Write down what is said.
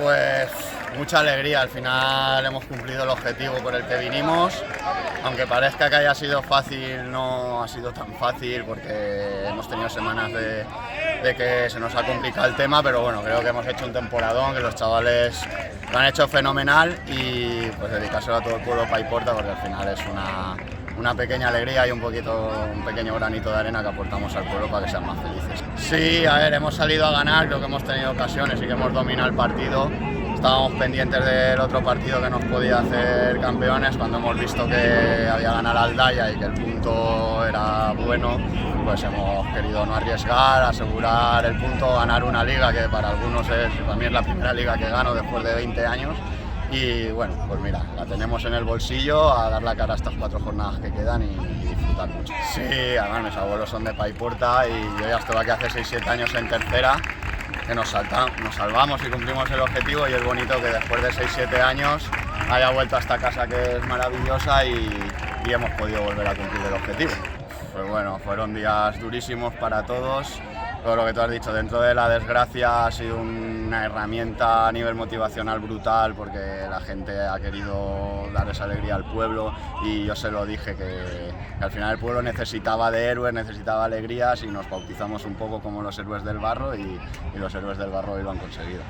Pues mucha alegría, al final hemos cumplido el objetivo por el que vinimos, aunque parezca que haya sido fácil, no ha sido tan fácil porque hemos tenido semanas de que se nos ha complicado el tema, pero bueno, creo que hemos hecho un temporadón, que los chavales lo han hecho fenomenal y pues dedicárselo a todo el pueblo Paiporta porque al final es una pequeña alegría y un pequeño granito de arena que aportamos al pueblo para que sean más felices. Sí, a ver, hemos salido a ganar, creo que hemos tenido ocasiones y que hemos dominado el partido. Estábamos pendientes del otro partido que nos podía hacer campeones, cuando hemos visto que había ganado Aldaya y que el punto era bueno, pues hemos querido no arriesgar, asegurar el punto, ganar una liga que para algunos para mí es la primera liga que gano después de 20 años. Y bueno, pues mira, la tenemos en el bolsillo, a dar la cara a estas 4 jornadas que quedan y disfrutar mucho. Sí, además mis abuelos son de Paiporta y yo ya estuve aquí hace 6-7 años en tercera, que nos salvamos y cumplimos el objetivo y es bonito que después de 6-7 años haya vuelto a esta casa que es maravillosa y hemos podido volver a cumplir el objetivo. Pues bueno, fueron días durísimos para todos. Todo lo que tú has dicho, dentro de la desgracia ha sido una herramienta a nivel motivacional brutal porque la gente ha querido dar esa alegría al pueblo y yo se lo dije que al final el pueblo necesitaba de héroes, necesitaba alegrías y nos bautizamos un poco como los héroes del barro y los héroes del barro hoy lo han conseguido.